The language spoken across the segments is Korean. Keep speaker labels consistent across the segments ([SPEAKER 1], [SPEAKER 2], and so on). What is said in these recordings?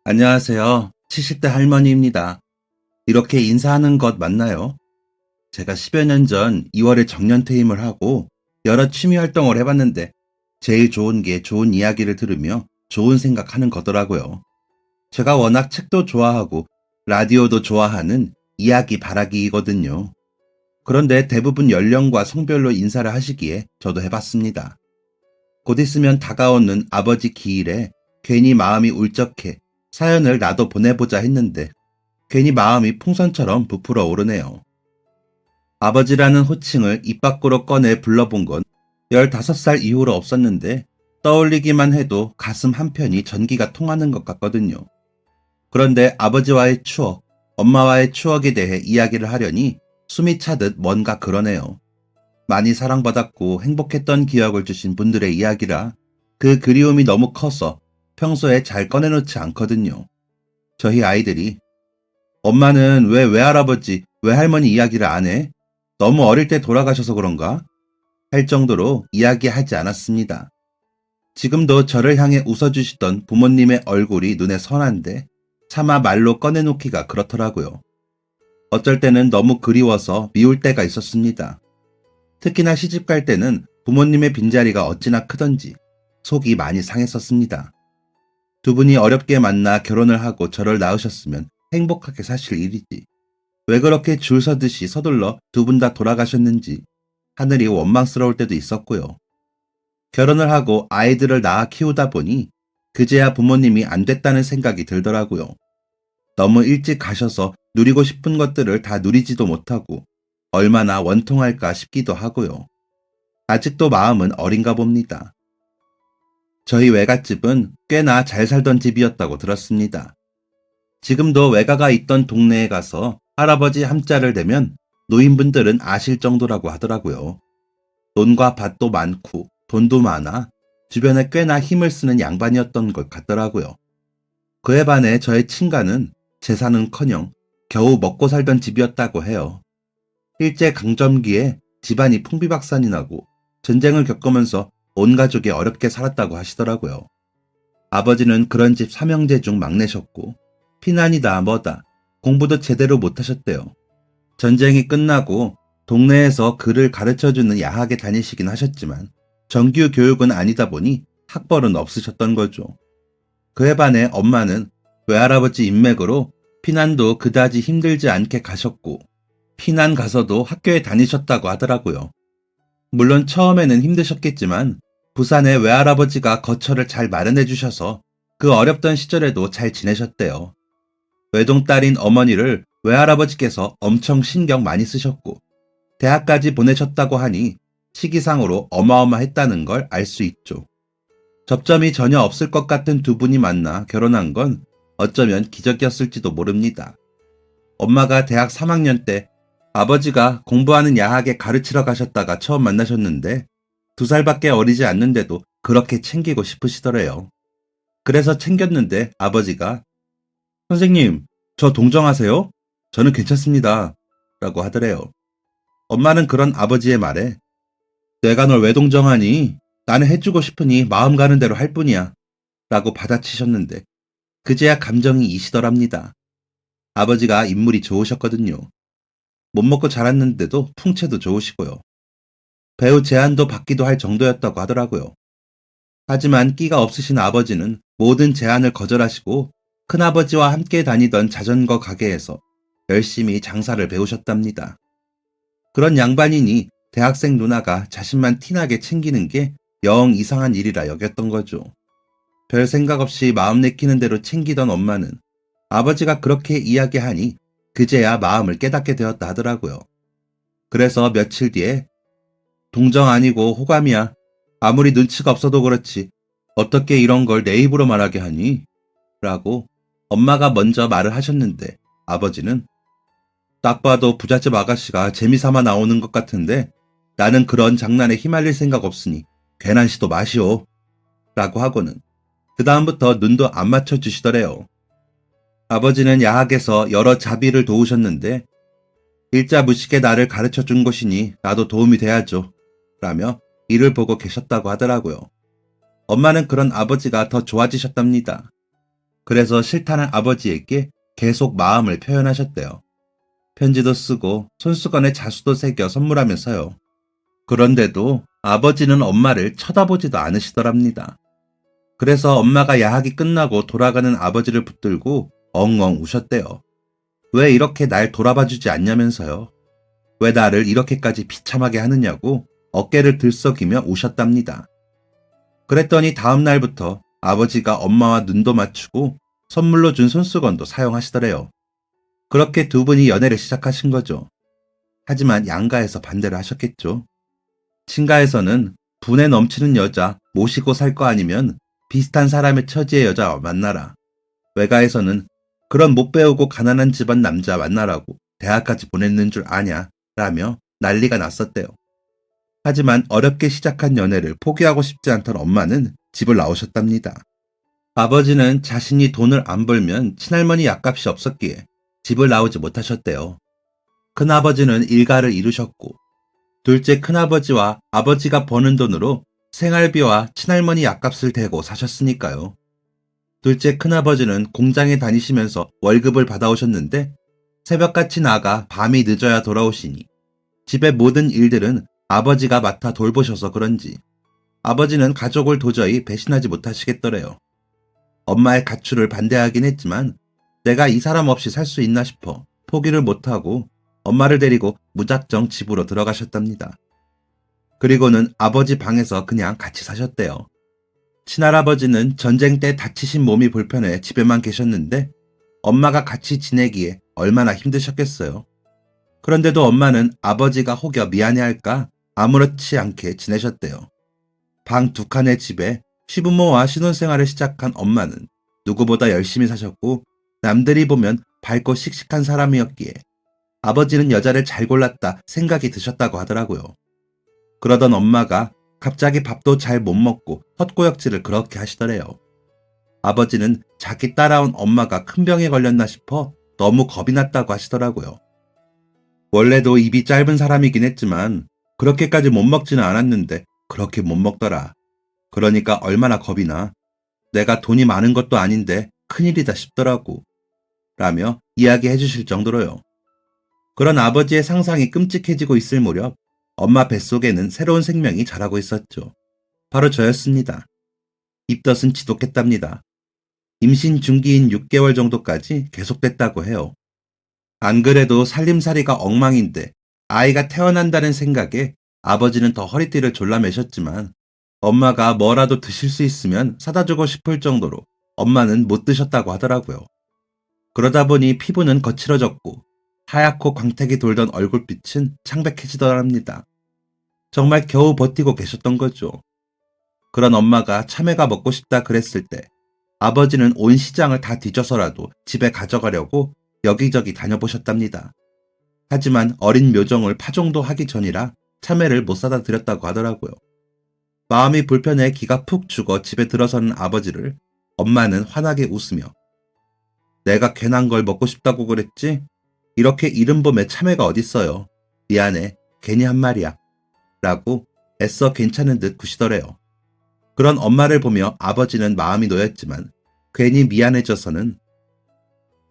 [SPEAKER 1] 안녕하세요. 70대 할머니입니다. 이렇게 인사하는 것 맞나요? 제가 10여 년 전 2월에 정년퇴임을 하고 여러 취미 활동을 해봤는데 제일 좋은 게 좋은 이야기를 들으며 좋은 생각하는 거더라고요. 제가 워낙 책도 좋아하고 라디오도 좋아하는 이야기 바라기이거든요. 그런데 대부분 연령과 성별로 인사를 하시기에 저도 해봤습니다. 곧 있으면 다가오는 아버지 기일에 괜히 마음이 울적해 사연을 나도 보내보자 했는데 괜히 마음이 풍선처럼 부풀어 오르네요. 아버지라는 호칭을 입 밖으로 꺼내 불러본 건 15살 이후로 없었는데 떠올리기만 해도 가슴 한편이 전기가 통하는 것 같거든요. 그런데 아버지와의 추억, 엄마와의 추억에 대해 이야기를 하려니 숨이 차듯 뭔가 그러네요. 많이 사랑받았고 행복했던 기억을 주신 분들의 이야기라 그 그리움이 너무 커서 평소에 잘 꺼내놓지 않거든요. 저희 아이들이 엄마는 왜 외할아버지, 외할머니 이야기를 안 해? 너무 어릴 때 돌아가셔서 그런가? 할 정도로 이야기하지 않았습니다. 지금도 저를 향해 웃어주시던 부모님의 얼굴이 눈에 선한데 차마 말로 꺼내놓기가 그렇더라고요. 어쩔 때는 너무 그리워서 미울 때가 있었습니다. 특히나 시집갈 때는 부모님의 빈자리가 어찌나 크던지 속이 많이 상했었습니다. 두 분이 어렵게 만나 결혼을 하고 저를 낳으셨으면 행복하게 사실 일이지. 왜 그렇게 줄 서듯이 서둘러 두 분 다 돌아가셨는지 하늘이 원망스러울 때도 있었고요. 결혼을 하고 아이들을 낳아 키우다 보니 그제야 부모님이 안 됐다는 생각이 들더라고요. 너무 일찍 가셔서 누리고 싶은 것들을 다 누리지도 못하고 얼마나 원통할까 싶기도 하고요. 아직도 마음은 어린가 봅니다. 저희 외갓집은 꽤나 잘 살던 집이었다고 들었습니다. 지금도 외가가 있던 동네에 가서 할아버지 함자를 대면 노인분들은 아실 정도라고 하더라고요. 논과 밭도 많고 돈도 많아 주변에 꽤나 힘을 쓰는 양반이었던 것 같더라고요. 그에 반해 저의 친가는 재산은커녕 겨우 먹고 살던 집이었다고 해요. 일제강점기에 집안이 풍비박산이 나고 전쟁을 겪으면서 온 가족이 어렵게 살았다고 하시더라고요. 아버지는 그런 집 삼형제 중 막내셨고 피난이다 뭐다 공부도 제대로 못하셨대요. 전쟁이 끝나고 동네에서 글을 가르쳐주는 야학에 다니시긴 하셨지만 정규 교육은 아니다 보니 학벌은 없으셨던 거죠. 그에 반해 엄마는 외할아버지 인맥으로 피난도 그다지 힘들지 않게 가셨고 피난 가서도 학교에 다니셨다고 하더라고요. 물론 처음에는 힘드셨겠지만 부산에 외할아버지가 거처를 잘 마련해 주셔서 그 어렵던 시절에도 잘 지내셨대요. 외동딸인 어머니를 외할아버지께서 엄청 신경 많이 쓰셨고 대학까지 보내셨다고 하니 시기상으로 어마어마했다는 걸 알 수 있죠. 접점이 전혀 없을 것 같은 두 분이 만나 결혼한 건 어쩌면 기적이었을지도 모릅니다. 엄마가 대학 3학년 때 아버지가 공부하는 야학에 가르치러 가셨다가 처음 만나셨는데 2살밖에 어리지 않는데도 그렇게 챙기고 싶으시더래요. 그래서 챙겼는데 아버지가 선생님, 저 동정하세요? 저는 괜찮습니다. 라고 하더래요. 엄마는 그런 아버지의 말에 내가 널 왜 동정하니? 나는 해주고 싶으니 마음 가는 대로 할 뿐이야. 라고 받아치셨는데 그제야 감정이 이시더랍니다. 아버지가 인물이 좋으셨거든요. 못 먹고 자랐는데도 풍채도 좋으시고요. 배우 제안도 받기도 할 정도였다고 하더라고요. 하지만 끼가 없으신 아버지는 모든 제안을 거절하시고 큰아버지와 함께 다니던 자전거 가게에서 열심히 장사를 배우셨답니다. 그런 양반이니 대학생 누나가 자신만 티나게 챙기는 게 영 이상한 일이라 여겼던 거죠. 별 생각 없이 마음 내키는 대로 챙기던 엄마는 아버지가 그렇게 이야기하니 그제야 마음을 깨닫게 되었다 하더라고요. 그래서 며칠 뒤에 동정 아니고 호감이야. 아무리 눈치가 없어도 그렇지. 어떻게 이런 걸 내 입으로 말하게 하니? 라고 엄마가 먼저 말을 하셨는데 아버지는 딱 봐도 부잣집 아가씨가 재미삼아 나오는 것 같은데 나는 그런 장난에 휘말릴 생각 없으니 괜한 시도 마시오. 라고 하고는 그 다음부터 눈도 안 맞춰주시더래요. 아버지는 야학에서 여러 자비를 도우셨는데 일자 무식에 나를 가르쳐준 것이니 나도 도움이 돼야죠. 라며 일을 보고 계셨다고 하더라고요. 엄마는 그런 아버지가 더 좋아지셨답니다. 그래서 싫다는 아버지에게 계속 마음을 표현하셨대요. 편지도 쓰고 손수건에 자수도 새겨 선물하면서요. 그런데도 아버지는 엄마를 쳐다보지도 않으시더랍니다. 그래서 엄마가 야학이 끝나고 돌아가는 아버지를 붙들고 엉엉 우셨대요. 왜 이렇게 날 돌아봐주지 않냐면서요. 왜 나를 이렇게까지 비참하게 하느냐고 어깨를 들썩이며 우셨답니다. 그랬더니 다음 날부터 아버지가 엄마와 눈도 맞추고 선물로 준 손수건도 사용하시더래요. 그렇게 두 분이 연애를 시작하신 거죠. 하지만 양가에서 반대를 하셨겠죠. 친가에서는 분에 넘치는 여자 모시고 살 거 아니면 비슷한 사람의 처지의 여자 만나라. 외가에서는 그런 못 배우고 가난한 집안 남자 만나라고 대학까지 보냈는 줄 아냐 라며 난리가 났었대요. 하지만 어렵게 시작한 연애를 포기하고 싶지 않던 엄마는 집을 나오셨답니다. 아버지는 자신이 돈을 안 벌면 친할머니 약값이 없었기에 집을 나오지 못하셨대요. 큰아버지는 일가를 이루셨고 둘째 큰아버지와 아버지가 버는 돈으로 생활비와 친할머니 약값을 대고 사셨으니까요. 둘째 큰아버지는 공장에 다니시면서 월급을 받아오셨는데 새벽같이 나가 밤이 늦어야 돌아오시니 집의 모든 일들은 아버지가 맡아 돌보셔서 그런지 아버지는 가족을 도저히 배신하지 못하시겠더래요. 엄마의 가출을 반대하긴 했지만 내가 이 사람 없이 살 수 있나 싶어 포기를 못하고 엄마를 데리고 무작정 집으로 들어가셨답니다. 그리고는 아버지 방에서 그냥 같이 사셨대요. 친할아버지는 전쟁 때 다치신 몸이 불편해 집에만 계셨는데 엄마가 같이 지내기에 얼마나 힘드셨겠어요. 그런데도 엄마는 아버지가 혹여 미안해할까 아무렇지 않게 지내셨대요. 방 두 칸의 집에 시부모와 신혼생활을 시작한 엄마는 누구보다 열심히 사셨고 남들이 보면 밝고 씩씩한 사람이었기에 아버지는 여자를 잘 골랐다 생각이 드셨다고 하더라고요. 그러던 엄마가 갑자기 밥도 잘 못 먹고 헛구역질을 그렇게 하시더래요. 아버지는 자기 따라온 엄마가 큰 병에 걸렸나 싶어 너무 겁이 났다고 하시더라고요. 원래도 입이 짧은 사람이긴 했지만 그렇게까지 못 먹지는 않았는데 그렇게 못 먹더라. 그러니까 얼마나 겁이 나. 내가 돈이 많은 것도 아닌데 큰일이다 싶더라고. 라며 이야기해 주실 정도로요. 그런 아버지의 상상이 끔찍해지고 있을 무렵 엄마 뱃속에는 새로운 생명이 자라고 있었죠. 바로 저였습니다. 입덧은 지독했답니다. 임신 중기인 6개월 정도까지 계속됐다고 해요. 안 그래도 살림살이가 엉망인데 아이가 태어난다는 생각에 아버지는 더 허리띠를 졸라매셨지만 엄마가 뭐라도 드실 수 있으면 사다 주고 싶을 정도로 엄마는 못 드셨다고 하더라고요. 그러다 보니 피부는 거칠어졌고 하얗고 광택이 돌던 얼굴빛은 창백해지더랍니다. 정말 겨우 버티고 계셨던 거죠. 그런 엄마가 참외가 먹고 싶다 그랬을 때 아버지는 온 시장을 다 뒤져서라도 집에 가져가려고 여기저기 다녀보셨답니다. 하지만 어린 묘정을 파종도 하기 전이라 참외를 못 사다 드렸다고 하더라고요. 마음이 불편해 기가 푹 죽어 집에 들어서는 아버지를 엄마는 환하게 웃으며 내가 괜한 걸 먹고 싶다고 그랬지? 이렇게 이른 봄에 참외가 어딨어요. 미안해. 괜히 한 말이야. 라고 애써 괜찮은 듯 구시더래요. 그런 엄마를 보며 아버지는 마음이 놓였지만 괜히 미안해져서는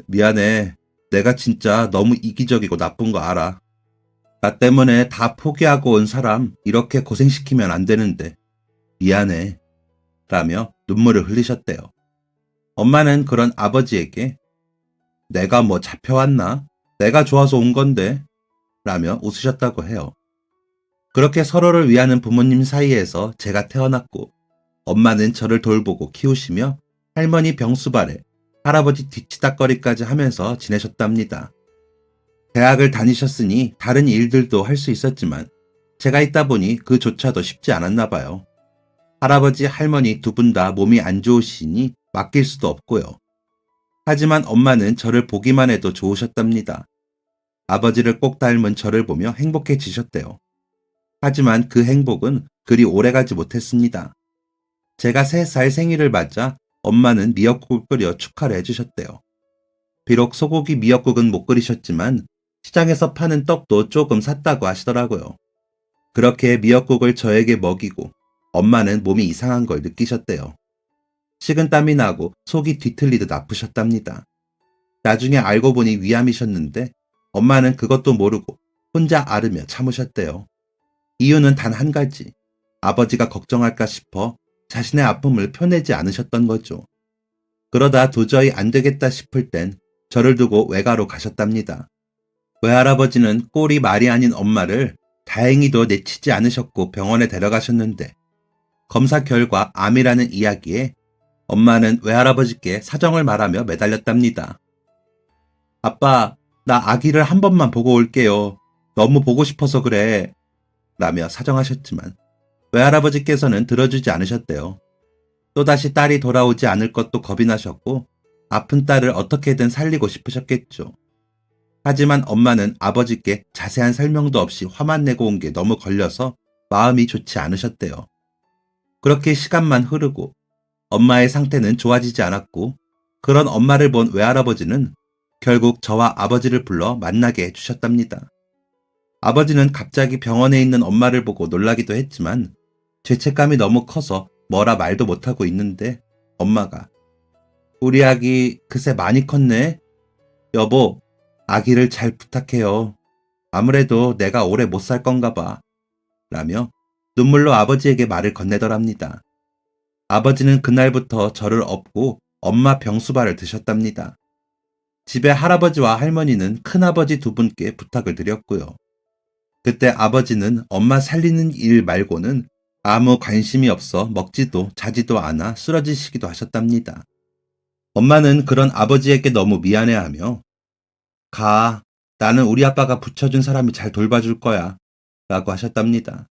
[SPEAKER 1] 미안해. 내가 진짜 너무 이기적이고 나쁜 거 알아. 나 때문에 다 포기하고 온 사람 이렇게 고생시키면 안 되는데 미안해. 라며 눈물을 흘리셨대요. 엄마는 그런 아버지에게 내가 뭐 잡혀왔나? 내가 좋아서 온 건데 라며 웃으셨다고 해요. 그렇게 서로를 위하는 부모님 사이에서 제가 태어났고 엄마는 저를 돌보고 키우시며 할머니 병수발에 할아버지 뒤치다꺼리까지 하면서 지내셨답니다. 대학을 다니셨으니 다른 일들도 할 수 있었지만 제가 있다 보니 그조차도 쉽지 않았나 봐요. 할아버지 할머니 두 분 다 몸이 안 좋으시니 맡길 수도 없고요. 하지만 엄마는 저를 보기만 해도 좋으셨답니다. 아버지를 꼭 닮은 저를 보며 행복해지셨대요. 하지만 그 행복은 그리 오래가지 못했습니다. 제가 3살 생일을 맞아 엄마는 미역국을 끓여 축하를 해주셨대요. 비록 소고기 미역국은 못 끓이셨지만 시장에서 파는 떡도 조금 샀다고 하시더라고요. 그렇게 미역국을 저에게 먹이고 엄마는 몸이 이상한 걸 느끼셨대요. 식은땀이 나고 속이 뒤틀리듯 아프셨답니다. 나중에 알고 보니 위암이셨는데 엄마는 그것도 모르고 혼자 앓으며 참으셨대요. 이유는 단 한 가지. 아버지가 걱정할까 싶어 자신의 아픔을 표내지 않으셨던 거죠. 그러다 도저히 안 되겠다 싶을 땐 저를 두고 외가로 가셨답니다. 외할아버지는 꼴이 말이 아닌 엄마를 다행히도 내치지 않으셨고 병원에 데려가셨는데 검사 결과 암이라는 이야기에 엄마는 외할아버지께 사정을 말하며 매달렸답니다. 아빠, 나 아기를 한 번만 보고 올게요. 너무 보고 싶어서 그래. 라며 사정하셨지만 외할아버지께서는 들어주지 않으셨대요. 또다시 딸이 돌아오지 않을 것도 겁이 나셨고 아픈 딸을 어떻게든 살리고 싶으셨겠죠. 하지만 엄마는 아버지께 자세한 설명도 없이 화만 내고 온 게 너무 걸려서 마음이 좋지 않으셨대요. 그렇게 시간만 흐르고 엄마의 상태는 좋아지지 않았고 그런 엄마를 본 외할아버지는 결국 저와 아버지를 불러 만나게 해주셨답니다. 아버지는 갑자기 병원에 있는 엄마를 보고 놀라기도 했지만 죄책감이 너무 커서 뭐라 말도 못하고 있는데 엄마가 우리 아기 그새 많이 컸네. 여보, 아기를 잘 부탁해요. 아무래도 내가 오래 못 살 건가 봐. 라며 눈물로 아버지에게 말을 건네더랍니다. 아버지는 그날부터 저를 업고 엄마 병수발을 드셨답니다. 집에 할아버지와 할머니는 큰아버지 두 분께 부탁을 드렸고요. 그때 아버지는 엄마 살리는 일 말고는 아무 관심이 없어 먹지도 자지도 않아 쓰러지시기도 하셨답니다. 엄마는 그런 아버지에게 너무 미안해하며 가, 나는 우리 아빠가 붙여준 사람이 잘 돌봐줄 거야 라고 하셨답니다.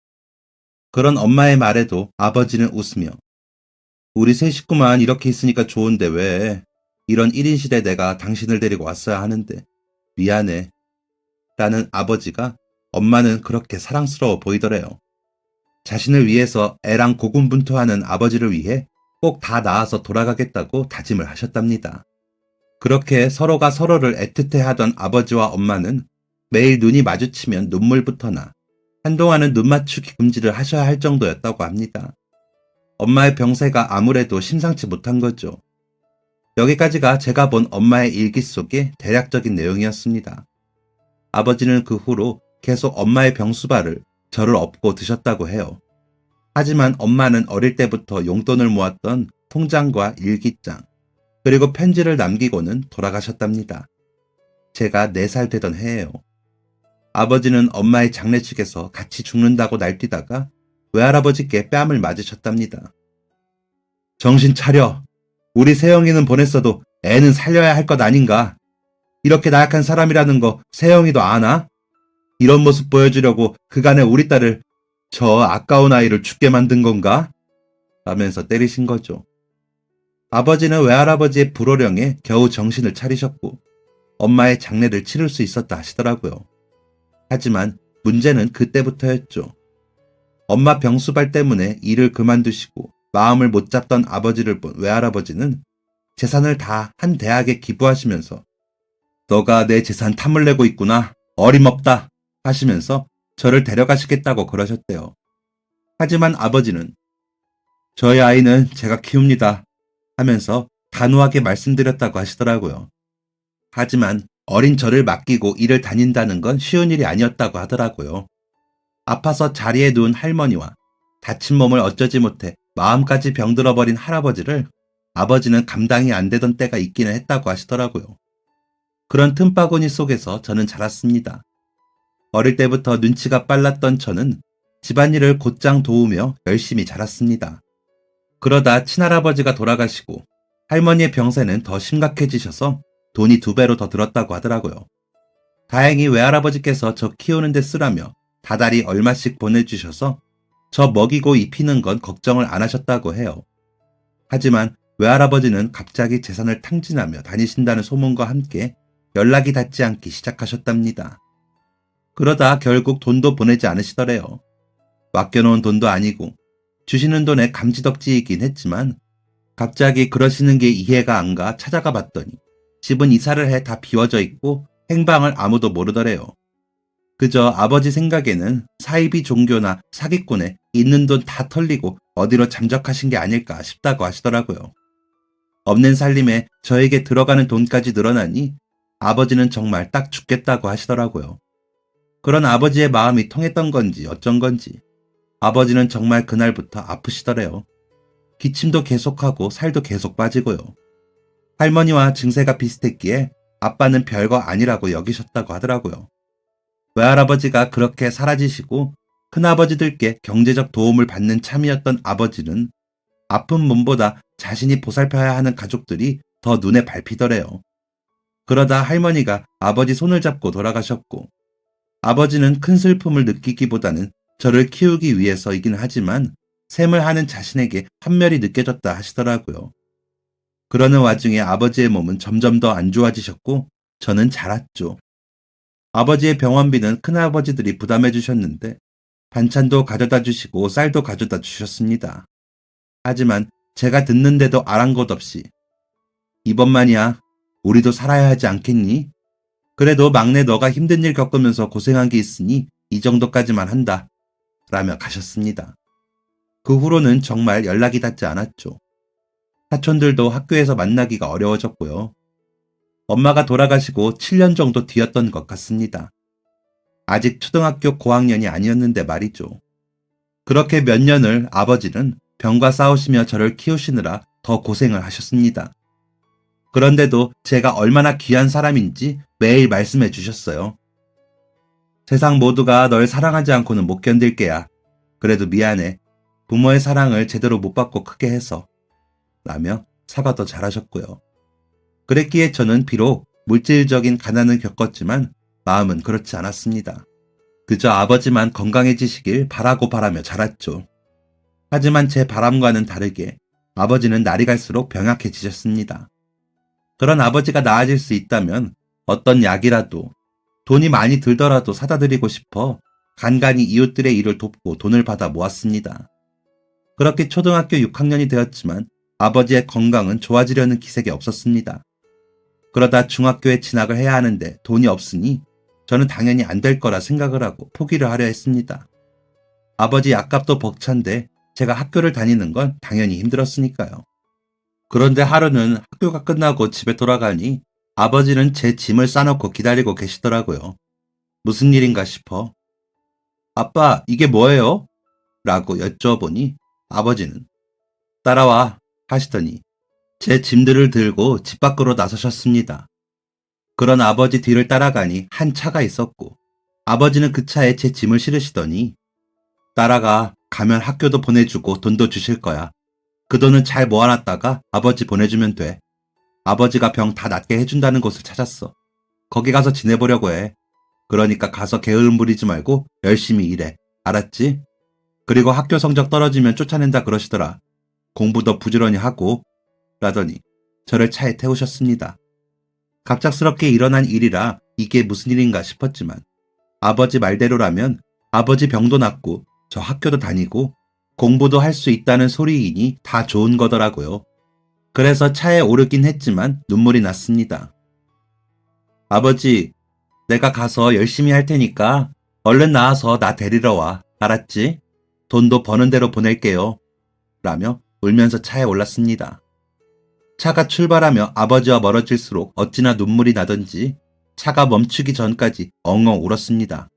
[SPEAKER 1] 그런 엄마의 말에도 아버지는 웃으며 우리 세 식구만 이렇게 있으니까 좋은데 왜 이런 1인 시대 내가 당신을 데리고 왔어야 하는데 미안해 라는 아버지가 엄마는 그렇게 사랑스러워 보이더래요. 자신을 위해서 애랑 고군분투하는 아버지를 위해 꼭 다 나아서 돌아가겠다고 다짐을 하셨답니다. 그렇게 서로가 서로를 애틋해하던 아버지와 엄마는 매일 눈이 마주치면 눈물부터 나 한동안은 눈 맞추기 금지를 하셔야 할 정도였다고 합니다. 엄마의 병세가 아무래도 심상치 못한 거죠. 여기까지가 제가 본 엄마의 일기 속의 대략적인 내용이었습니다. 아버지는 그 후로 계속 엄마의 병수발을 저를 업고 드셨다고 해요. 하지만 엄마는 어릴 때부터 용돈을 모았던 통장과 일기장, 그리고 편지를 남기고는 돌아가셨답니다. 제가 4살 되던 해예요. 아버지는 엄마의 장례식에서 같이 죽는다고 날뛰다가 외할아버지께 뺨을 맞으셨답니다. 정신 차려. 우리 세영이는 보냈어도 애는 살려야 할 것 아닌가. 이렇게 나약한 사람이라는 거 세영이도 아나? 이런 모습 보여주려고 그간에 우리 딸을 저 아까운 아이를 죽게 만든 건가? 라면서 때리신 거죠. 아버지는 외할아버지의 불호령에 겨우 정신을 차리셨고 엄마의 장례를 치를 수 있었다 하시더라고요. 하지만 문제는 그때부터였죠. 엄마 병수발 때문에 일을 그만두시고 마음을 못 잡던 아버지를 본 외할아버지는 재산을 다 한 대학에 기부하시면서 너가 내 재산 탐을 내고 있구나. 어림없다. 하시면서 저를 데려가시겠다고 그러셨대요. 하지만 아버지는 저희 아이는 제가 키웁니다. 하면서 단호하게 말씀드렸다고 하시더라고요. 하지만 어린 저를 맡기고 일을 다닌다는 건 쉬운 일이 아니었다고 하더라고요. 아파서 자리에 누운 할머니와 다친 몸을 어쩌지 못해 마음까지 병들어버린 할아버지를 아버지는 감당이 안 되던 때가 있기는 했다고 하시더라고요. 그런 틈바구니 속에서 저는 자랐습니다. 어릴 때부터 눈치가 빨랐던 저는 집안일을 곧장 도우며 열심히 자랐습니다. 그러다 친할아버지가 돌아가시고 할머니의 병세는 더 심각해지셔서 돈이 2배로 더 들었다고 하더라고요. 다행히 외할아버지께서 저 키우는 데 쓰라며 다달이 얼마씩 보내주셔서 저 먹이고 입히는 건 걱정을 안 하셨다고 해요. 하지만 외할아버지는 갑자기 재산을 탕진하며 다니신다는 소문과 함께 연락이 닿지 않기 시작하셨답니다. 그러다 결국 돈도 보내지 않으시더래요. 맡겨놓은 돈도 아니고 주시는 돈에 감지덕지이긴 했지만 갑자기 그러시는 게 이해가 안 가 찾아가 봤더니 집은 이사를 해 다 비워져 있고 행방을 아무도 모르더래요. 그저 아버지 생각에는 사이비 종교나 사기꾼에 있는 돈 다 털리고 어디로 잠적하신 게 아닐까 싶다고 하시더라고요. 없는 살림에 저에게 들어가는 돈까지 늘어나니 아버지는 정말 딱 죽겠다고 하시더라고요. 그런 아버지의 마음이 통했던 건지 어쩐 건지 아버지는 정말 그날부터 아프시더래요. 기침도 계속하고 살도 계속 빠지고요. 할머니와 증세가 비슷했기에 아빠는 별거 아니라고 여기셨다고 하더라고요. 외할아버지가 그렇게 사라지시고 큰아버지들께 경제적 도움을 받는 참이었던 아버지는 아픈 몸보다 자신이 보살펴야 하는 가족들이 더 눈에 밟히더래요. 그러다 할머니가 아버지 손을 잡고 돌아가셨고 아버지는 큰 슬픔을 느끼기보다는 저를 키우기 위해서이긴 하지만 셈을 하는 자신에게 환멸이 느껴졌다 하시더라고요. 그러는 와중에 아버지의 몸은 점점 더 안 좋아지셨고 저는 자랐죠. 아버지의 병원비는 큰아버지들이 부담해 주셨는데 반찬도 가져다 주시고 쌀도 가져다 주셨습니다. 하지만 제가 듣는데도 아랑곳 없이 이번만이야. 우리도 살아야 하지 않겠니? 그래도 막내 너가 힘든 일 겪으면서 고생한 게 있으니 이 정도까지만 한다. 라며 가셨습니다. 그 후로는 정말 연락이 닿지 않았죠. 사촌들도 학교에서 만나기가 어려워졌고요. 엄마가 돌아가시고 7년 정도 뒤였던 것 같습니다. 아직 초등학교 고학년이 아니었는데 말이죠. 그렇게 몇 년을 아버지는 병과 싸우시며 저를 키우시느라 더 고생을 하셨습니다. 그런데도 제가 얼마나 귀한 사람인지 매일 말씀해 주셨어요. 세상 모두가 널 사랑하지 않고는 못 견딜 게야. 그래도 미안해. 부모의 사랑을 제대로 못 받고 크게 해서. 라며 사과도 잘하셨고요. 그랬기에 저는 비록 물질적인 가난을 겪었지만 마음은 그렇지 않았습니다. 그저 아버지만 건강해지시길 바라며 자랐죠. 하지만 제 바람과는 다르게 아버지는 날이 갈수록 병약해지셨습니다. 그런 아버지가 나아질 수 있다면 어떤 약이라도 돈이 많이 들더라도 사다 드리고 싶어 간간히 이웃들의 일을 돕고 돈을 받아 모았습니다. 그렇게 초등학교 6학년이 되었지만 아버지의 건강은 좋아지려는 기색이 없었습니다. 그러다 중학교에 진학을 해야 하는데 돈이 없으니 저는 당연히 안 될 거라 생각을 하고 포기를 하려 했습니다. 아버지 약값도 벅찬데 제가 학교를 다니는 건 당연히 힘들었으니까요. 그런데 하루는 학교가 끝나고 집에 돌아가니 아버지는 제 짐을 싸놓고 기다리고 계시더라고요. 무슨 일인가 싶어. 아빠, 이게 뭐예요? 라고 여쭤보니 아버지는 따라와 하시더니 제 짐들을 들고 집 밖으로 나서셨습니다. 그런 아버지 뒤를 따라가니 한 차가 있었고 아버지는 그 차에 제 짐을 실으시더니 따라가 가면 학교도 보내주고 돈도 주실 거야. 그 돈은 잘 모아놨다가 아버지 보내주면 돼. 아버지가 병 다 낫게 해준다는 곳을 찾았어. 거기 가서 지내보려고 해. 그러니까 가서 게으름 부리지 말고 열심히 일해. 알았지? 그리고 학교 성적 떨어지면 쫓아낸다 그러시더라. 공부도 부지런히 하고 라더니 저를 차에 태우셨습니다. 갑작스럽게 일어난 일이라 이게 무슨 일인가 싶었지만 아버지 말대로라면 아버지 병도 낫고 저 학교도 다니고 공부도 할 수 있다는 소리이니 다 좋은 거더라고요. 그래서 차에 오르긴 했지만 눈물이 났습니다. 아버지, 내가 가서 열심히 할 테니까 얼른 나와서 나 데리러 와. 알았지? 돈도 버는 대로 보낼게요. 라며 울면서 차에 올랐습니다. 차가 출발하며 아버지와 멀어질수록 어찌나 눈물이 나던지 차가 멈추기 전까지 엉엉 울었습니다.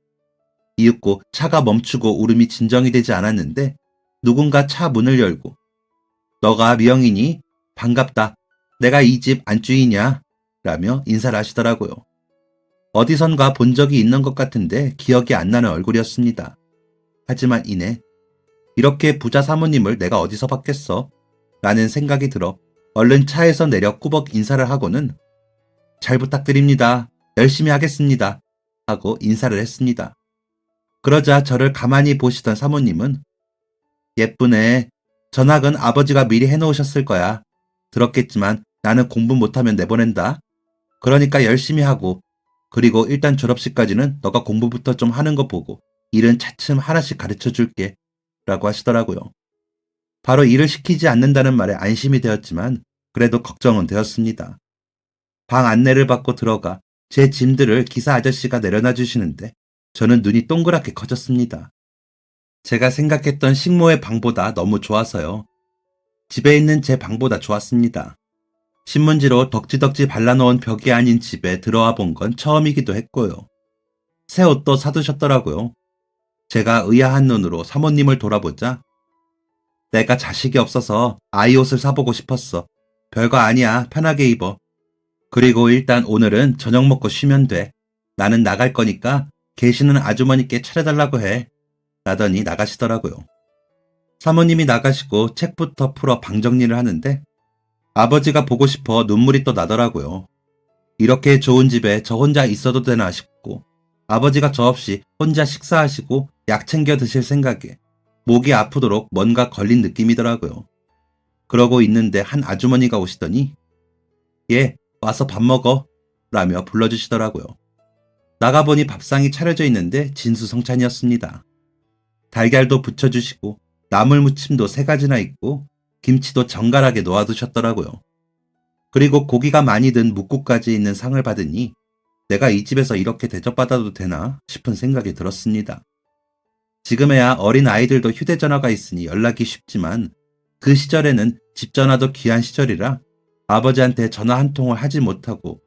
[SPEAKER 1] 이윽고 차가 멈추고 울음이 진정이 되지 않았는데 누군가 차 문을 열고 너가 미영이니? 반갑다. 내가 이 집 안주인이야. 라며 인사를 하시더라고요. 어디선가 본 적이 있는 것 같은데 기억이 안 나는 얼굴이었습니다. 하지만 이내 이렇게 부자 사모님을 내가 어디서 봤겠어? 라는 생각이 들어 얼른 차에서 내려 꾸벅 인사를 하고는 잘 부탁드립니다. 열심히 하겠습니다. 하고 인사를 했습니다. 그러자 저를 가만히 보시던 사모님은 예쁘네. 전학은 아버지가 미리 해놓으셨을 거야. 들었겠지만 나는 공부 못하면 내보낸다. 그러니까 열심히 하고 그리고 일단 졸업식까지는 너가 공부부터 좀 하는 거 보고 일은 차츰 하나씩 가르쳐 줄게. 라고 하시더라고요. 바로 일을 시키지 않는다는 말에 안심이 되었지만 그래도 걱정은 되었습니다. 방 안내를 받고 들어가 제 짐들을 기사 아저씨가 내려놔 주시는데 저는 눈이 동그랗게 커졌습니다. 제가 생각했던 식모의 방보다 너무 좋아서요. 집에 있는 제 방보다 좋았습니다. 신문지로 덕지덕지 발라놓은 벽이 아닌 집에 들어와 본 건 처음이기도 했고요. 새 옷도 사두셨더라고요. 제가 의아한 눈으로 사모님을 돌아보자 내가 자식이 없어서 아이 옷을 사보고 싶었어. 별거 아니야. 편하게 입어. 그리고 일단 오늘은 저녁 먹고 쉬면 돼. 나는 나갈 거니까 계시는 아주머니께 차려달라고 해. 라더니 나가시더라고요. 사모님이 나가시고 책부터 풀어 방 정리를 하는데 아버지가 보고 싶어 눈물이 또 나더라고요. 이렇게 좋은 집에 저 혼자 있어도 되나 싶고 아버지가 저 없이 혼자 식사하시고 약 챙겨 드실 생각에 목이 아프도록 뭔가 걸린 느낌이더라고요. 그러고 있는데 한 아주머니가 오시더니 예, 와서 밥 먹어 라며 불러주시더라고요. 나가보니 밥상이 차려져 있는데 진수성찬이었습니다. 달걀도 부쳐주시고 나물 무침도 3가지나 있고 김치도 정갈하게 놓아두셨더라고요. 그리고 고기가 많이 든 묵국까지 있는 상을 받으니 내가 이 집에서 이렇게 대접받아도 되나 싶은 생각이 들었습니다. 지금에야 어린 아이들도 휴대전화가 있으니 연락이 쉽지만 그 시절에는 집전화도 귀한 시절이라 아버지한테 전화 한 통을 하지 못하고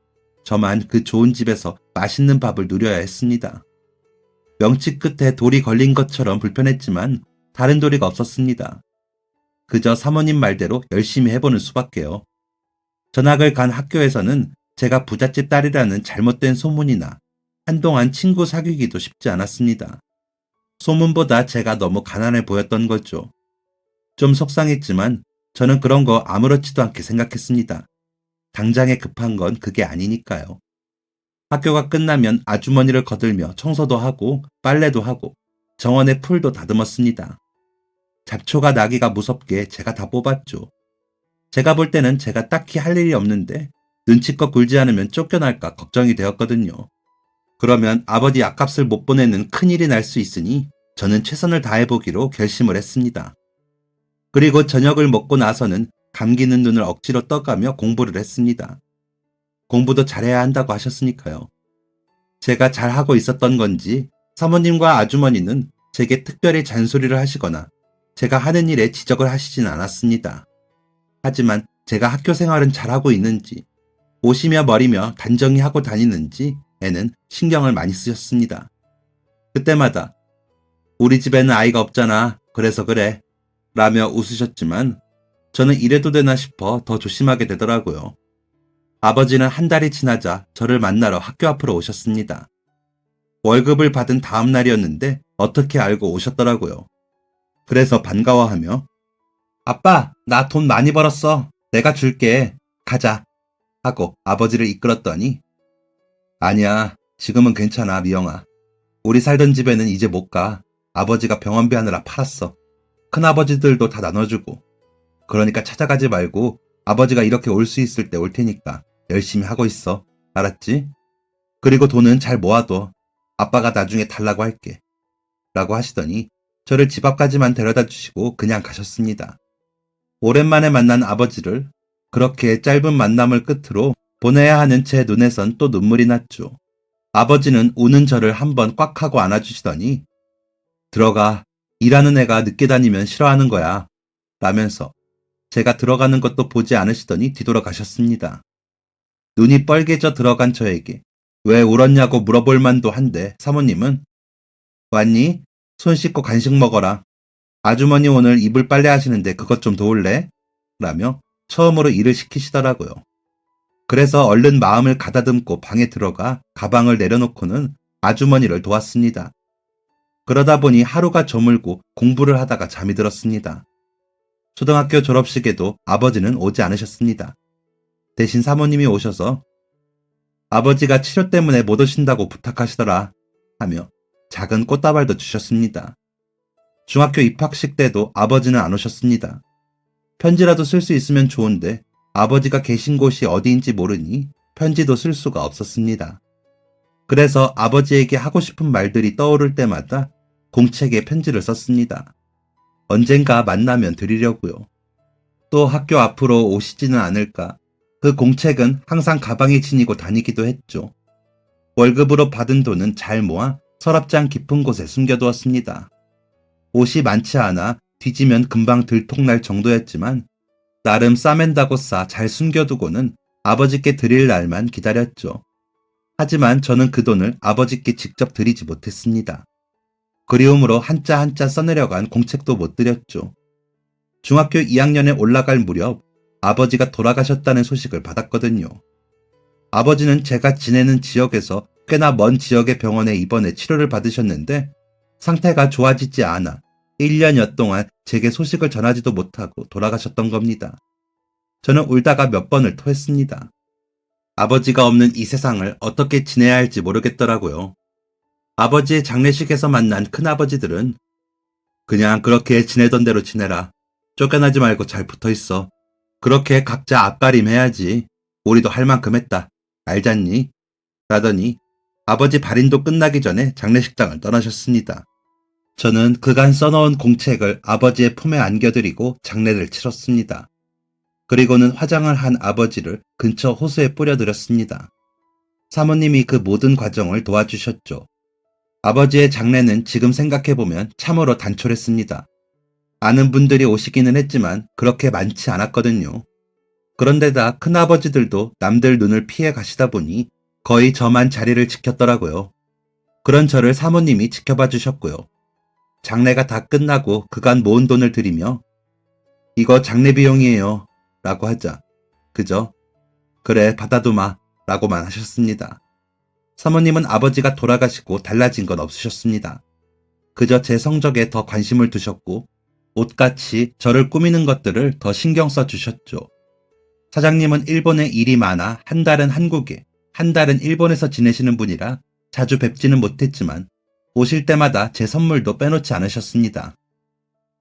[SPEAKER 1] 저만 그 좋은 집에서 맛있는 밥을 누려야 했습니다. 명치 끝에 돌이 걸린 것처럼 불편했지만 다른 도리가 없었습니다. 그저 사모님 말대로 열심히 해보는 수밖에요. 전학을 간 학교에서는 제가 부잣집 딸이라는 잘못된 소문이나 한동안 친구 사귀기도 쉽지 않았습니다. 소문보다 제가 너무 가난해 보였던 거죠. 좀 속상했지만 저는 그런 거 아무렇지도 않게 생각했습니다. 당장에 급한 건 그게 아니니까요. 학교가 끝나면 아주머니를 거들며 청소도 하고 빨래도 하고 정원에 풀도 다듬었습니다. 잡초가 나기가 무섭게 제가 다 뽑았죠. 제가 볼 때는 제가 딱히 할 일이 없는데 눈치껏 굴지 않으면 쫓겨날까 걱정이 되었거든요. 그러면 아버지 약값을 못 보내는 큰일이 날 수 있으니 저는 최선을 다해보기로 결심을 했습니다. 그리고 저녁을 먹고 나서는 감기는 눈을 억지로 떠가며 공부를 했습니다. 공부도 잘해야 한다고 하셨으니까요. 제가 잘하고 있었던 건지 사모님과 아주머니는 제게 특별히 잔소리를 하시거나 제가 하는 일에 지적을 하시진 않았습니다. 하지만 제가 학교 생활은 잘하고 있는지 옷이며 머리며 단정히 하고 다니는지 애는 신경을 많이 쓰셨습니다. 그때마다 우리 집에는 아이가 없잖아. 그래서 그래. 라며 웃으셨지만 저는 이래도 되나 싶어 더 조심하게 되더라고요. 아버지는 한 달이 지나자 저를 만나러 학교 앞으로 오셨습니다. 월급을 받은 다음 날이었는데 어떻게 알고 오셨더라고요. 그래서 반가워하며 아빠, 나 돈 많이 벌었어. 내가 줄게. 가자. 하고 아버지를 이끌었더니 아니야, 지금은 괜찮아, 미영아. 우리 살던 집에는 이제 못 가. 아버지가 병원비 하느라 팔았어. 큰아버지들도 다 나눠주고. 그러니까 찾아가지 말고 아버지가 이렇게 올 수 있을 때 올 테니까 열심히 하고 있어. 알았지? 그리고 돈은 잘 모아둬. 아빠가 나중에 달라고 할게. 라고 하시더니 저를 집 앞까지만 데려다 주시고 그냥 가셨습니다. 오랜만에 만난 아버지를 그렇게 짧은 만남을 끝으로 보내야 하는 제 눈에선 또 눈물이 났죠. 아버지는 우는 저를 한번 꽉 하고 안아주시더니 들어가. 일하는 애가 늦게 다니면 싫어하는 거야. 라면서 제가 들어가는 것도 보지 않으시더니 뒤돌아가셨습니다. 눈이 뻘개져 들어간 저에게 왜 울었냐고 물어볼 만도 한데 사모님은 왔니? 손 씻고 간식 먹어라. 아주머니 오늘 이불 빨래 하시는데 그것 좀 도울래? 라며 처음으로 일을 시키시더라고요. 그래서 얼른 마음을 가다듬고 방에 들어가 가방을 내려놓고는 아주머니를 도왔습니다. 그러다 보니 하루가 저물고 공부를 하다가 잠이 들었습니다. 초등학교 졸업식에도 아버지는 오지 않으셨습니다. 대신 사모님이 오셔서 아버지가 치료 때문에 못 오신다고 부탁하시더라 하며 작은 꽃다발도 주셨습니다. 중학교 입학식 때도 아버지는 안 오셨습니다. 편지라도 쓸 수 있으면 좋은데 아버지가 계신 곳이 어디인지 모르니 편지도 쓸 수가 없었습니다. 그래서 아버지에게 하고 싶은 말들이 떠오를 때마다 공책에 편지를 썼습니다. 언젠가 만나면 드리려고요. 또 학교 앞으로 오시지는 않을까. 그 공책은 항상 가방에 지니고 다니기도 했죠. 월급으로 받은 돈은 잘 모아 서랍장 깊은 곳에 숨겨두었습니다. 옷이 많지 않아 뒤지면 금방 들통날 정도였지만 나름 싸맨다고 싸 잘 숨겨두고는 아버지께 드릴 날만 기다렸죠. 하지만 저는 그 돈을 아버지께 직접 드리지 못했습니다. 그리움으로 한자 한자 써내려간 공책도 못 드렸죠. 중학교 2학년에 올라갈 무렵 아버지가 돌아가셨다는 소식을 받았거든요. 아버지는 제가 지내는 지역에서 꽤나 먼 지역의 병원에 입원해 치료를 받으셨는데 상태가 좋아지지 않아 1년여 동안 제게 소식을 전하지도 못하고 돌아가셨던 겁니다. 저는 울다가 몇 번을 토했습니다. 아버지가 없는 이 세상을 어떻게 지내야 할지 모르겠더라고요. 아버지의 장례식에서 만난 큰아버지들은 그냥 그렇게 지내던 대로 지내라. 쫓겨나지 말고 잘 붙어있어. 그렇게 각자 앞가림해야지. 우리도 할 만큼 했다. 알잖니? 라더니 아버지 발인도 끝나기 전에 장례식장을 떠나셨습니다. 저는 그간 써놓은 공책을 아버지의 품에 안겨드리고 장례를 치렀습니다. 그리고는 화장을 한 아버지를 근처 호수에 뿌려드렸습니다. 사모님이 그 모든 과정을 도와주셨죠. 아버지의 장례는 지금 생각해보면 참으로 단촐했습니다. 아는 분들이 오시기는 했지만 그렇게 많지 않았거든요. 그런데다 큰아버지들도 남들 눈을 피해 가시다 보니 거의 저만 자리를 지켰더라고요. 그런 저를 사모님이 지켜봐 주셨고요. 장례가 다 끝나고 그간 모은 돈을 드리며 이거 장례 비용이에요 라고 하자 그저 그래 받아두마 라고만 하셨습니다. 사모님은 아버지가 돌아가시고 달라진 건 없으셨습니다. 그저 제 성적에 더 관심을 두셨고 옷같이 저를 꾸미는 것들을 더 신경 써 주셨죠. 사장님은 일본에 일이 많아 한 달은 한국에, 한 달은 일본에서 지내시는 분이라 자주 뵙지는 못했지만 오실 때마다 제 선물도 빼놓지 않으셨습니다.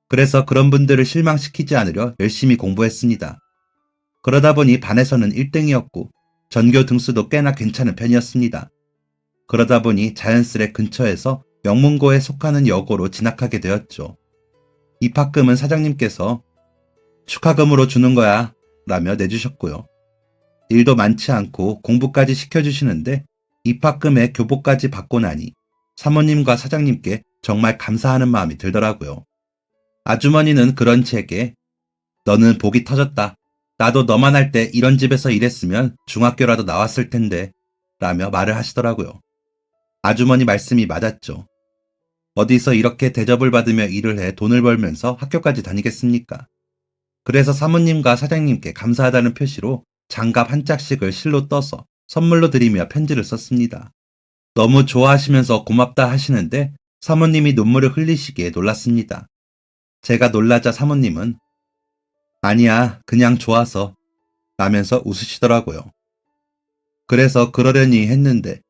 [SPEAKER 1] 그래서 그런 분들을 실망시키지 않으려 열심히 공부했습니다. 그러다 보니 반에서는 1등이었고 전교 등수도 꽤나 괜찮은 편이었습니다. 그러다 보니 자연스레 근처에서 명문고에 속하는 여고로 진학하게 되었죠. 입학금은 사장님께서 축하금으로 주는 거야 라며 내주셨고요. 일도 많지 않고 공부까지 시켜주시는데 입학금에 교복까지 받고 나니 사모님과 사장님께 정말 감사하는 마음이 들더라고요. 아주머니는 그런 제게 너는 복이 터졌다. 나도 너만 할 때 이런 집에서 일했으면 중학교라도 나왔을 텐데 라며 말을 하시더라고요. 아주머니 말씀이 맞았죠. 어디서 이렇게 대접을 받으며 일을 해 돈을 벌면서 학교까지 다니겠습니까? 그래서 사모님과 사장님께 감사하다는 표시로 장갑 한 짝씩을 실로 떠서 선물로 드리며 편지를 썼습니다. 너무 좋아하시면서 고맙다 하시는데 사모님이 눈물을 흘리시기에 놀랐습니다. 제가 놀라자 사모님은 아니야, 그냥 좋아서 라면서 웃으시더라고요. 그래서 그러려니 했는데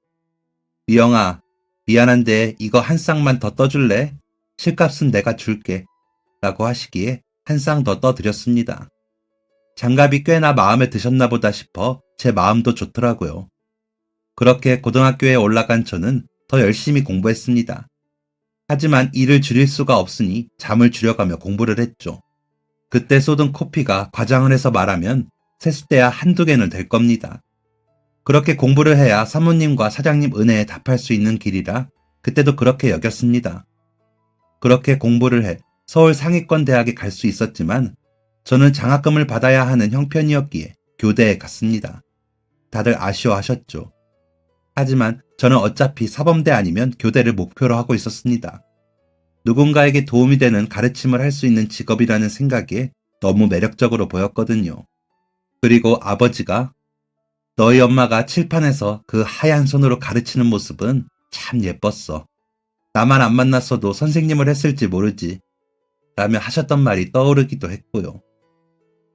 [SPEAKER 1] 미영아, 미안한데 이거 한 쌍만 더 떠줄래? 실값은 내가 줄게 라고 하시기에 한 쌍 더 떠드렸습니다. 장갑이 꽤나 마음에 드셨나 보다 싶어 제 마음도 좋더라고요. 그렇게 고등학교에 올라간 저는 더 열심히 공부했습니다. 하지만 일을 줄일 수가 없으니 잠을 줄여가며 공부를 했죠. 그때 쏟은 코피가 과장을 해서 말하면 세숫대야 한두 개는 될 겁니다. 그렇게 공부를 해야 사모님과 사장님 은혜에 답할 수 있는 길이라 그때도 그렇게 여겼습니다. 그렇게 공부를 해 서울 상위권 대학에 갈 수 있었지만 저는 장학금을 받아야 하는 형편이었기에 교대에 갔습니다. 다들 아쉬워하셨죠. 하지만 저는 어차피 사범대 아니면 교대를 목표로 하고 있었습니다. 누군가에게 도움이 되는 가르침을 할 수 있는 직업이라는 생각에 너무 매력적으로 보였거든요. 그리고 아버지가 너희 엄마가 칠판에서 그 하얀 손으로 가르치는 모습은 참 예뻤어. 나만 안 만났어도 선생님을 했을지 모르지. 라며 하셨던 말이 떠오르기도 했고요.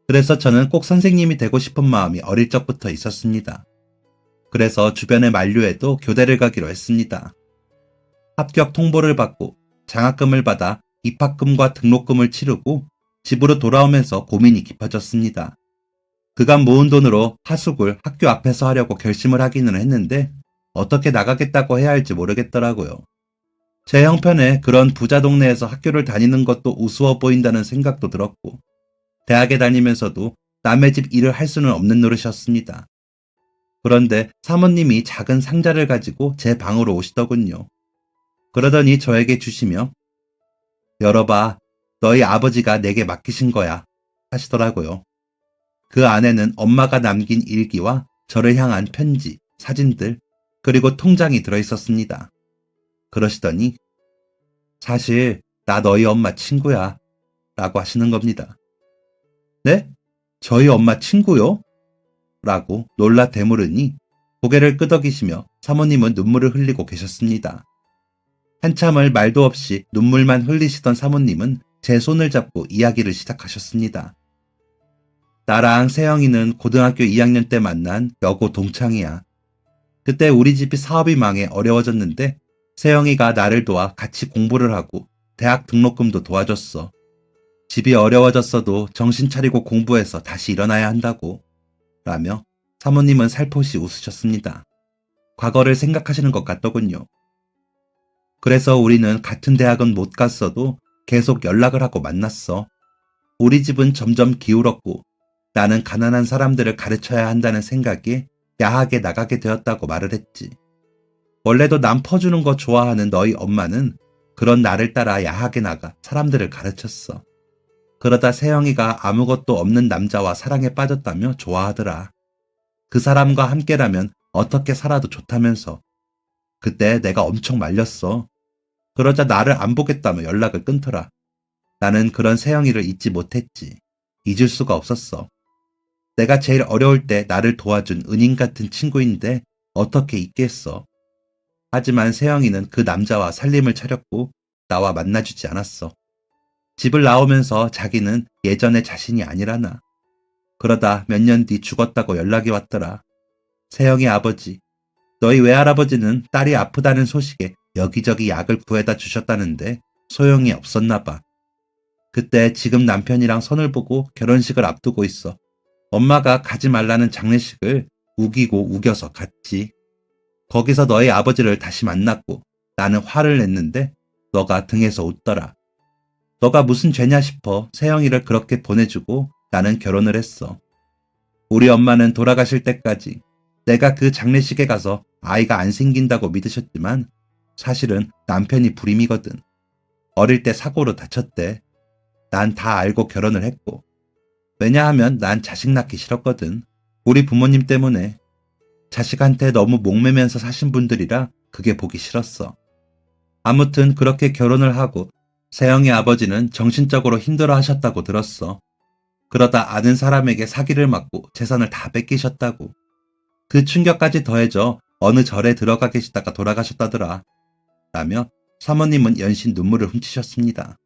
[SPEAKER 1] 그래서 저는 꼭 선생님이 되고 싶은 마음이 어릴 적부터 있었습니다. 그래서 주변의 만류에도 교대를 가기로 했습니다. 합격 통보를 받고 장학금을 받아 입학금과 등록금을 치르고 집으로 돌아오면서 고민이 깊어졌습니다. 그간 모은 돈으로 하숙을 학교 앞에서 하려고 결심을 하기는 했는데 어떻게 나가겠다고 해야 할지 모르겠더라고요. 제 형편에 그런 부자 동네에서 학교를 다니는 것도 우스워 보인다는 생각도 들었고 대학에 다니면서도 남의 집 일을 할 수는 없는 노릇이었습니다. 그런데 사모님이 작은 상자를 가지고 제 방으로 오시더군요. 그러더니 저에게 주시며 열어봐, 너희 아버지가 내게 맡기신 거야 하시더라고요. 그 안에는 엄마가 남긴 일기와 저를 향한 편지, 사진들, 그리고 통장이 들어있었습니다. 그러시더니 사실 나 너희 엄마 친구야 라고 하시는 겁니다. 네? 저희 엄마 친구요? 라고 놀라 되물으니 고개를 끄덕이시며 사모님은 눈물을 흘리고 계셨습니다. 한참을 말도 없이 눈물만 흘리시던 사모님은 제 손을 잡고 이야기를 시작하셨습니다. 나랑 세영이는 고등학교 2학년 때 만난 여고 동창이야. 그때 우리 집이 사업이 망해 어려워졌는데 세영이가 나를 도와 같이 공부를 하고 대학 등록금도 도와줬어. 집이 어려워졌어도 정신 차리고 공부해서 다시 일어나야 한다고. 라며 사모님은 살포시 웃으셨습니다. 과거를 생각하시는 것 같더군요. 그래서 우리는 같은 대학은 못 갔어도 계속 연락을 하고 만났어. 우리 집은 점점 기울었고 나는 가난한 사람들을 가르쳐야 한다는 생각에 야하게 나가게 되었다고 말을 했지. 원래도 남 퍼주는 거 좋아하는 너희 엄마는 그런 나를 따라 야하게 나가 사람들을 가르쳤어. 그러다 세영이가 아무것도 없는 남자와 사랑에 빠졌다며 좋아하더라. 그 사람과 함께라면 어떻게 살아도 좋다면서. 그때 내가 엄청 말렸어. 그러자 나를 안 보겠다며 연락을 끊더라. 나는 그런 세영이를 잊지 못했지. 잊을 수가 없었어. 내가 제일 어려울 때 나를 도와준 은인 같은 친구인데 어떻게 잊겠어. 하지만 세영이는 그 남자와 살림을 차렸고 나와 만나주지 않았어. 집을 나오면서 자기는 예전의 자신이 아니라나. 그러다 몇 년 뒤 죽었다고 연락이 왔더라. 세영이 아버지, 너희 외할아버지는 딸이 아프다는 소식에 여기저기 약을 구해다 주셨다는데 소용이 없었나 봐. 그때 지금 남편이랑 선을 보고 결혼식을 앞두고 있어. 엄마가 가지 말라는 장례식을 우기고 우겨서 갔지. 거기서 너희 아버지를 다시 만났고 나는 화를 냈는데 너가 등에서 웃더라. 너가 무슨 죄냐 싶어 세영이를 그렇게 보내주고 나는 결혼을 했어. 우리 엄마는 돌아가실 때까지 내가 그 장례식에 가서 아이가 안 생긴다고 믿으셨지만 사실은 남편이 불임이거든. 어릴 때 사고로 다쳤대. 난 다 알고 결혼을 했고. 왜냐하면 난 자식 낳기 싫었거든. 우리 부모님 때문에. 자식한테 너무 목매면서 사신 분들이라 그게 보기 싫었어. 아무튼 그렇게 결혼을 하고 세영이 아버지는 정신적으로 힘들어 하셨다고 들었어. 그러다 아는 사람에게 사기를 맞고 재산을 다 뺏기셨다고. 그 충격까지 더해져 어느 절에 들어가 계시다가 돌아가셨다더라. 라며 사모님은 연신 눈물을 훔치셨습니다.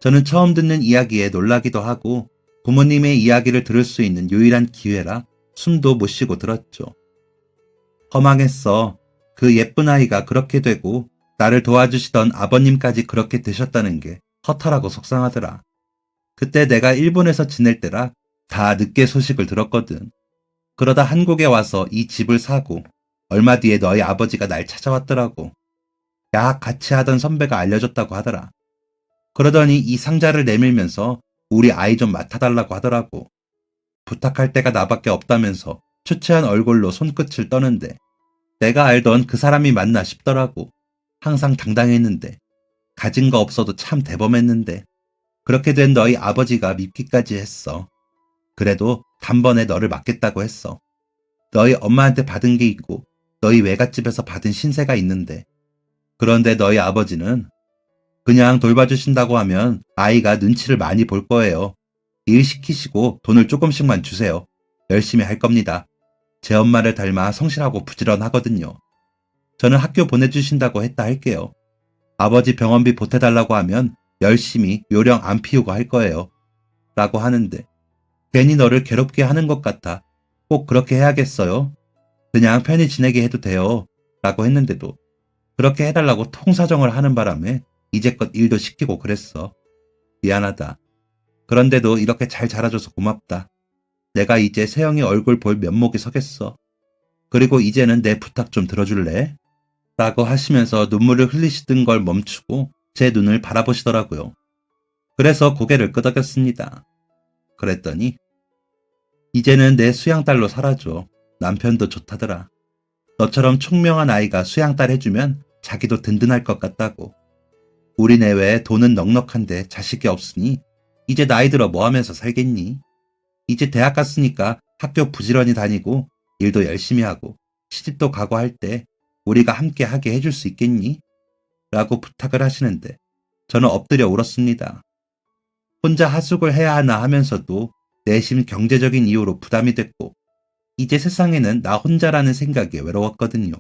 [SPEAKER 1] 저는 처음 듣는 이야기에 놀라기도 하고 부모님의 이야기를 들을 수 있는 유일한 기회라 숨도 못 쉬고 들었죠. 허망했어. 그 예쁜 아이가 그렇게 되고 나를 도와주시던 아버님까지 그렇게 되셨다는 게 허탈하고 속상하더라. 그때 내가 일본에서 지낼 때라 다 늦게 소식을 들었거든. 그러다 한국에 와서 이 집을 사고 얼마 뒤에 너희 아버지가 날 찾아왔더라고. 약 같이 하던 선배가 알려줬다고 하더라. 그러더니 이 상자를 내밀면서 우리 아이 좀 맡아달라고 하더라고. 부탁할 때가 나밖에 없다면서 추체한 얼굴로 손끝을 떠는데 내가 알던 그 사람이 맞나 싶더라고. 항상 당당했는데 가진 거 없어도 참 대범했는데 그렇게 된 너희 아버지가 밉기까지 했어. 그래도 단번에 너를 맡겠다고 했어. 너희 엄마한테 받은 게 있고 너희 외갓집에서 받은 신세가 있는데 그런데 너희 아버지는 그냥 돌봐주신다고 하면 아이가 눈치를 많이 볼 거예요. 일 시키시고 돈을 조금씩만 주세요. 열심히 할 겁니다. 제 엄마를 닮아 성실하고 부지런하거든요. 저는 학교 보내주신다고 했다 할게요. 아버지 병원비 보태달라고 하면 열심히 요령 안 피우고 할 거예요. 라고 하는데 괜히 너를 괴롭게 하는 것 같아. 꼭 그렇게 해야겠어요? 그냥 편히 지내게 해도 돼요. 라고 했는데도 그렇게 해달라고 통사정을 하는 바람에 이제껏 일도 시키고 그랬어. 미안하다. 그런데도 이렇게 잘 자라줘서 고맙다. 내가 이제 세영이 얼굴 볼 면목이 서겠어. 그리고 이제는 내 부탁 좀 들어줄래? 라고 하시면서 눈물을 흘리시던 걸 멈추고 제 눈을 바라보시더라고요. 그래서 고개를 끄덕였습니다. 그랬더니 이제는 내 수양딸로 살아줘. 남편도 좋다더라. 너처럼 총명한 아이가 수양딸 해주면 자기도 든든할 것 같다고. 우리 내외에 돈은 넉넉한데 자식이 없으니 이제 나이 들어 뭐 하면서 살겠니? 이제 대학 갔으니까 학교 부지런히 다니고 일도 열심히 하고 시집도 가고 할 때 우리가 함께 하게 해줄 수 있겠니? 라고 부탁을 하시는데 저는 엎드려 울었습니다. 혼자 하숙을 해야 하나 하면서도 내심 경제적인 이유로 부담이 됐고 이제 세상에는 나 혼자라는 생각에 외로웠거든요.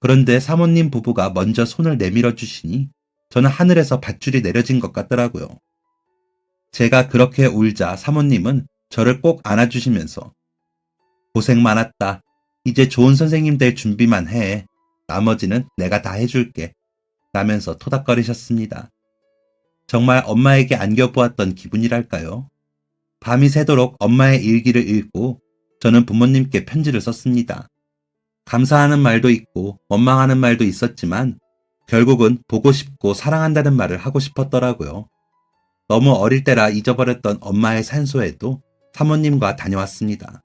[SPEAKER 1] 그런데 사모님 부부가 먼저 손을 내밀어 주시니 저는 하늘에서 밧줄이 내려진 것 같더라고요. 제가 그렇게 울자 사모님은 저를 꼭 안아주시면서 고생 많았다. 이제 좋은 선생님 될 준비만 해. 나머지는 내가 다 해줄게. 라면서 토닥거리셨습니다. 정말 엄마에게 안겨보았던 기분이랄까요. 밤이 새도록 엄마의 일기를 읽고 저는 부모님께 편지를 썼습니다. 감사하는 말도 있고 원망하는 말도 있었지만 결국은 보고 싶고 사랑한다는 말을 하고 싶었더라고요. 너무 어릴 때라 잊어버렸던 엄마의 산소에도 사모님과 다녀왔습니다.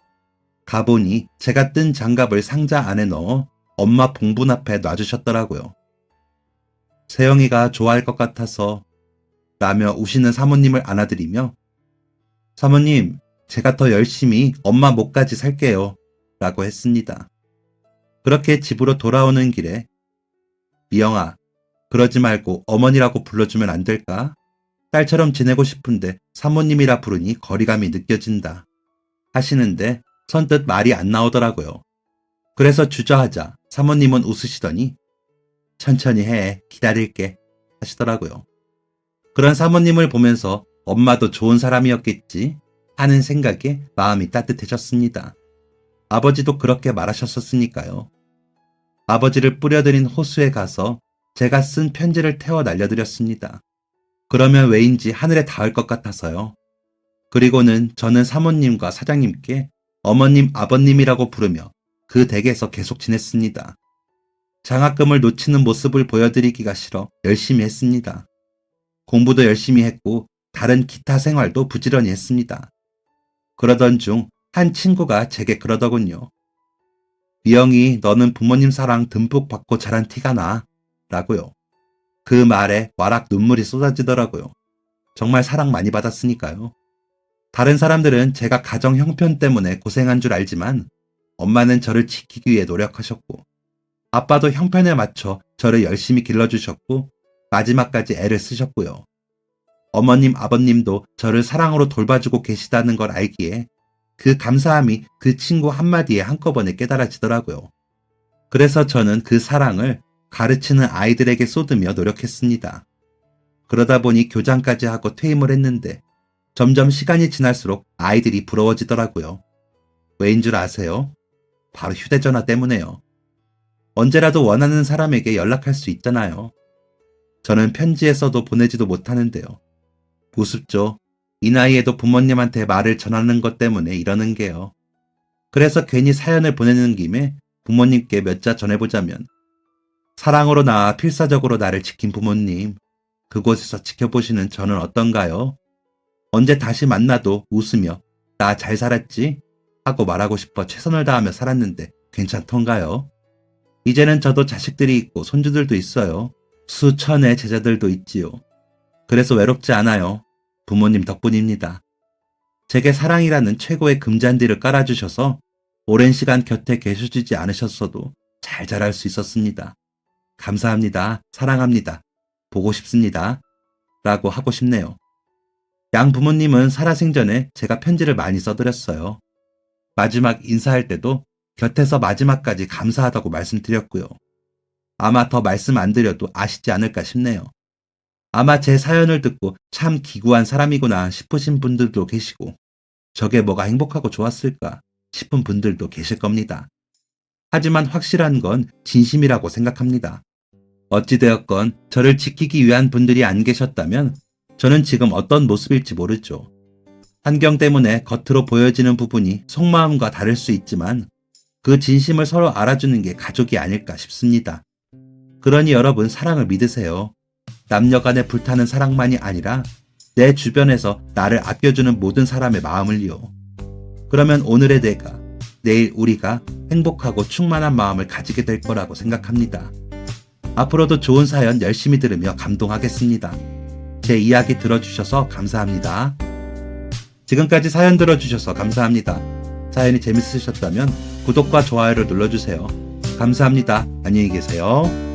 [SPEAKER 1] 가보니 제가 뜬 장갑을 상자 안에 넣어 엄마 봉분 앞에 놔주셨더라고요. 세영이가 좋아할 것 같아서 라며 우시는 사모님을 안아드리며 사모님, 제가 더 열심히 엄마 목까지 살게요. 라고 했습니다. 그렇게 집으로 돌아오는 길에 미영아, 그러지 말고 어머니라고 불러주면 안 될까? 딸처럼 지내고 싶은데 사모님이라 부르니 거리감이 느껴진다. 하시는데 선뜻 말이 안 나오더라고요. 그래서 주저하자 사모님은 웃으시더니 천천히 해, 기다릴게 하시더라고요. 그런 사모님을 보면서 엄마도 좋은 사람이었겠지 하는 생각에 마음이 따뜻해졌습니다. 아버지도 그렇게 말하셨었으니까요. 아버지를 뿌려드린 호수에 가서 제가 쓴 편지를 태워 날려드렸습니다. 그러면 왜인지 하늘에 닿을 것 같아서요. 그리고는 저는 사모님과 사장님께 어머님, 아버님이라고 부르며 그 댁에서 계속 지냈습니다. 장학금을 놓치는 모습을 보여드리기가 싫어 열심히 했습니다. 공부도 열심히 했고 다른 기타 생활도 부지런히 했습니다. 그러던 중 한 친구가 제게 그러더군요. 미영이 너는 부모님 사랑 듬뿍 받고 자란 티가 나 라고요. 그 말에 와락 눈물이 쏟아지더라고요. 정말 사랑 많이 받았으니까요. 다른 사람들은 제가 가정 형편 때문에 고생한 줄 알지만 엄마는 저를 지키기 위해 노력하셨고 아빠도 형편에 맞춰 저를 열심히 길러주셨고 마지막까지 애를 쓰셨고요. 어머님, 아버님도 저를 사랑으로 돌봐주고 계시다는 걸 알기에 그 감사함이 그 친구 한마디에 한꺼번에 깨달아지더라고요. 그래서 저는 그 사랑을 가르치는 아이들에게 쏟으며 노력했습니다. 그러다 보니 교장까지 하고 퇴임을 했는데 점점 시간이 지날수록 아이들이 부러워지더라고요. 왜인 줄 아세요? 바로 휴대전화 때문에요. 언제라도 원하는 사람에게 연락할 수 있잖아요. 저는 편지에 써도 보내지도 못하는데요. 우습죠? 이 나이에도 부모님한테 말을 전하는 것 때문에 이러는 게요. 그래서 괜히 사연을 보내는 김에 부모님께 몇 자 전해보자면 사랑으로 낳아 필사적으로 나를 지킨 부모님, 그곳에서 지켜보시는 저는 어떤가요? 언제 다시 만나도 웃으며 나 잘 살았지? 하고 말하고 싶어 최선을 다하며 살았는데 괜찮던가요? 이제는 저도 자식들이 있고 손주들도 있어요. 수천의 제자들도 있지요. 그래서 외롭지 않아요. 부모님 덕분입니다. 제게 사랑이라는 최고의 금잔디를 깔아주셔서 오랜 시간 곁에 계셔주지 않으셨어도 잘 자랄 수 있었습니다. 감사합니다. 사랑합니다. 보고 싶습니다. 라고 하고 싶네요. 양 부모님은 살아생전에 제가 편지를 많이 써드렸어요. 마지막 인사할 때도 곁에서 마지막까지 감사하다고 말씀드렸고요. 아마 더 말씀 안 드려도 아시지 않을까 싶네요. 아마 제 사연을 듣고 참 기구한 사람이구나 싶으신 분들도 계시고 저게 뭐가 행복하고 좋았을까 싶은 분들도 계실 겁니다. 하지만 확실한 건 진심이라고 생각합니다. 어찌되었건 저를 지키기 위한 분들이 안 계셨다면 저는 지금 어떤 모습일지 모르죠. 환경 때문에 겉으로 보여지는 부분이 속마음과 다를 수 있지만 그 진심을 서로 알아주는 게 가족이 아닐까 싶습니다. 그러니 여러분 사랑을 믿으세요. 남녀 간에 불타는 사랑만이 아니라 내 주변에서 나를 아껴주는 모든 사람의 마음을요. 그러면 오늘의 내가, 내일 우리가 행복하고 충만한 마음을 가지게 될 거라고 생각합니다. 앞으로도 좋은 사연 열심히 들으며 감동하겠습니다. 제 이야기 들어주셔서 감사합니다. 지금까지 사연 들어주셔서 감사합니다. 사연이 재밌으셨다면 구독과 좋아요를 눌러주세요. 감사합니다. 안녕히 계세요.